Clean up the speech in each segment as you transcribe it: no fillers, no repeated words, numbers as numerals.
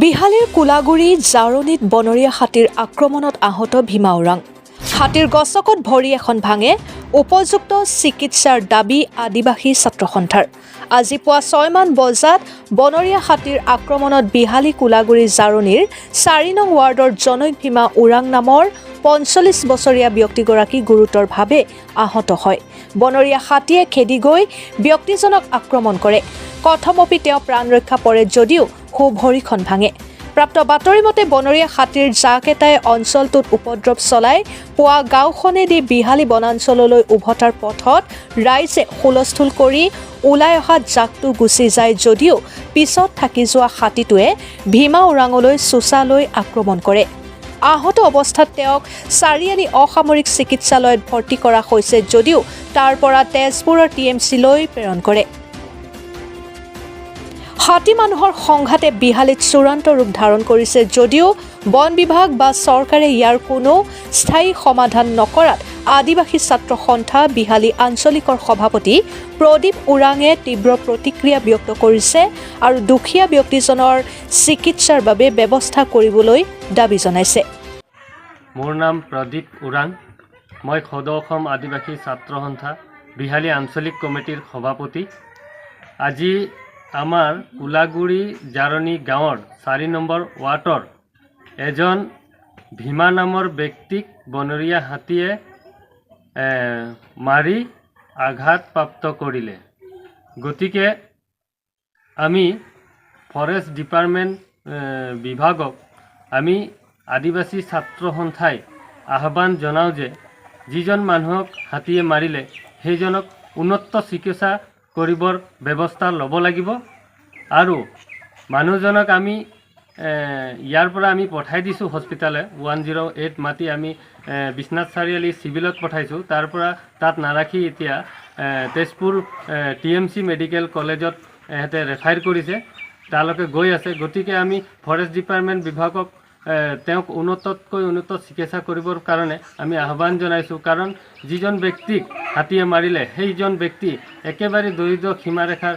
বিহালীৰ কোলাগুৰি জাৰণীত বনৰীয়া হাতীৰ আক্ৰমণত আহত ভীমা ওৰাং। হাতীৰ গছকত ভৰি এখন ভাঙে, উপযুক্ত চিকিৎসাৰ দাবী আদিবাসী ছাত্ৰ সন্থাৰ। আজি পুৱা 6 মান বজাত বনৰীয়া হাতীৰ আক্ৰমণত বিহালী কোলাগুৰি জাৰণীৰ 4 নং ৱাৰ্ডৰ জনৈক ভীমা ওৰাং নামৰ 45 বছৰীয়া ব্যক্তিগৰাকী গুৰুতৰভাৱে আহত হয়। বনৰীয়া হাতীয়ে খেদি গৈ ব্যক্তিজনক আক্ৰমণ কৰে। কথমপি তেওঁ প্ৰাণ ৰক্ষা পৰে যদিও ভৰিখন ভাঙে। প্ৰাপ্ত বাতৰি মতে বনৰীয়া হাতীৰ জাকএটাই অঞ্চলটোত উপদ্ৰৱ চলাই পুৱা গাঁওখনেদি বিহালী বনাঞ্চললৈ উভতাৰ পথত ৰাইজে হুলস্থুল কৰি ওলাই অহা জাকটো গুচি যায় যদিও পিছত থাকি যোৱা হাতীটোৱে ভীমা ওৰাঙলৈ চোচা লৈ আক্ৰমণ কৰে। আহত অৱস্থাত তেওঁক চাৰিআলি অসামৰিক চিকিৎসালয়ত ভৰ্তি কৰা হৈছে যদিও তাৰ পৰা তেজপুৰৰ TMCলৈ প্ৰেৰণ কৰে। হাতী মানুহৰ সংঘাতে বিহালীত চূড়ান্ত ৰূপ ধাৰণ কৰিছে যদিও বন বিভাগ বা চৰকাৰে ইয়াৰ কোনো স্থায়ী সমাধান নকৰাত আদিবাসী ছাত্ৰ সন্থা বিহালী আঞ্চলিকৰ সভাপতি প্ৰদীপ ওৰাঙে তীব্ৰ প্ৰতিক্ৰিয়া ব্যক্ত কৰিছে আৰু দুখীয়া ব্যক্তিজনৰ চিকিৎসাৰ বাবে ব্যৱস্থা কৰিবলৈ দাবী জনাইছে। মোৰ নাম প্ৰদীপ ওৰাং, মই সদৌ অসম আদিবাসী ছাত্ৰ সন্থা বিহালী আঞ্চলিক কমিটিৰ সভাপতি। আজি আমাৰ কোলাগুৰি জাৰণী গাঁৱৰ 4 নম্বৰ ৱাৰ্ডৰ এজন ভীমা নামৰ ব্যক্তিক বনৰীয়া হাতীয়ে মাৰি আঘাতপ্ৰাপ্ত কৰিলে। গতিকে আমি ফৰেষ্ট ডিপাৰ্টমেণ্ট বিভাগক আমি আদিবাসী ছাত্ৰ সন্থাই আহ্বান জনাওঁ যে যিজন মানুহক হাতীয়ে মাৰিলে সেইজনক উন্নত চিকিৎসা কৰিবৰ ব্যৱস্থা ল'ব লাগিব আৰু মানুহজনক আমি ইয়াৰ পৰা আমি পঠাই দিছোঁ হস্পিটালে। 108 মাতি আমি বিশ্বনাথ চাৰিআলি চিভিলত পঠাইছোঁ। তাৰ পৰা তাত নাৰাখি এতিয়া তেজপুৰ TMC মেডিকেল কলেজত এহেঁতে ৰেফাৰ কৰিছে, তালৈকে গৈ আছে। গতিকে আমি ফৰেষ্ট ডিপাৰ্টমেণ্ট বিভাগক তেওঁক উন্নততকৈ উন্নত চিকিৎসা কৰিবৰ কাৰণে আমি আহ্বান জনাইছোঁ। কাৰণ যিজন ব্যক্তিক হাতীয়ে মাৰিলে সেইজন ব্যক্তি একেবাৰে দৰিদ্ৰ সীমাৰেখাৰ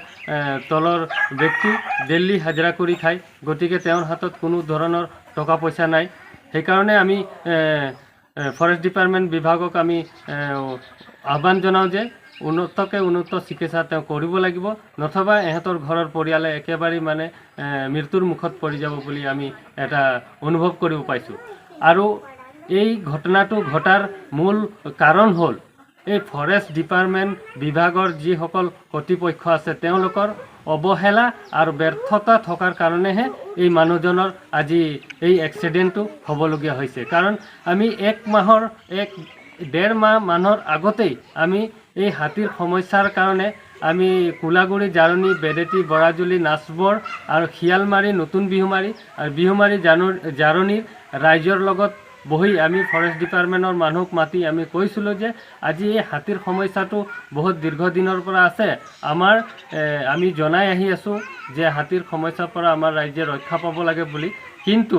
তলৰ ব্যক্তি, দিল্লী হাজিৰা কৰি খায়। গতিকে তেওঁৰ হাতত কোনো ধৰণৰ টকা পইচা নাই। সেইকাৰণে আমি ফৰেষ্ট ডিপাৰ্টমেণ্ট বিভাগক আমি আহ্বান জনাওঁ যে উন্নত চিকিৎসা তেওঁ কৰিব লাগিব, নথবা ইহঁতৰ ঘৰৰ পৰিয়ালে একেবাৰে মৃত্যুৰ মুখত পৰি যাব বুলি আমি এটা অনুভৱ কৰিব পাইছোঁ। আৰু এই ঘটনাটো ঘটাৰ মূল কাৰণ হ'ল এই ফৰেষ্ট ডিপাৰ্টমেণ্ট বিভাগৰ যিসকল কৰ্তৃপক্ষ আছে তেওঁলোকৰ অৱহেলা আৰু ব্যৰ্থতা থকাৰ কাৰণেহে এই মানুহজনৰ আজি এই এক্সিডেণ্টটো হ'বলগীয়া হৈছে। কাৰণ আমি 1.5 মাহ মানৰ আগতেই আমি এই হাতীৰ সমস্যাৰ কাৰণে আমি কোলাগুৰি জাৰণী, বেডেটি, বৰাজুলি, নাচবৰ আৰু শিয়ালমাৰী, নতুন বিহুমাৰী আৰু বিহুমাৰী জাৰণীৰ ৰাইজৰ লগত বহি আমি ফৰেষ্ট ডিপাৰ্টমেণ্টৰ মানুহক মাতি আমি কৈছিলোঁ যে আজি এই হাতীৰ সমস্যাটো বহুত দীৰ্ঘদিনৰ পৰা আছে। আমি জনাই আহি আছোঁ যে হাতীৰ সমস্যাৰ পৰা আমাৰ ৰাইজে ৰক্ষা পাব লাগে বুলি, কিন্তু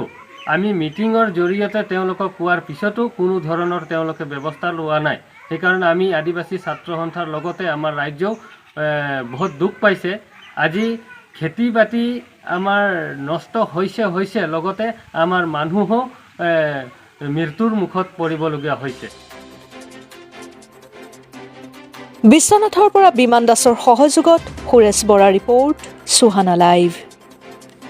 আমি মিটিঙৰ জৰিয়তে তেওঁলোকক কোৱাৰ পিছতো কোনো ধৰণৰ তেওঁলোকে ব্যৱস্থা লোৱা নাই। সেইকাৰণে আমি আদিবাসী ছাত্ৰ সন্থাৰ লগতে আমাৰ ৰাজ্যও বহুত দুখ পাইছে। আজি খেতি বাতি আমাৰ নষ্ট হৈছে, লগতে আমাৰ মানুহো মৃত্যুৰ মুখত পৰিবলগীয়া হৈছে। বিশ্বনাথৰ পৰা বিমান দাসৰ সহযোগত সুৰেশ বৰা ৰিপৰ্ট, সুহানা লাইভ।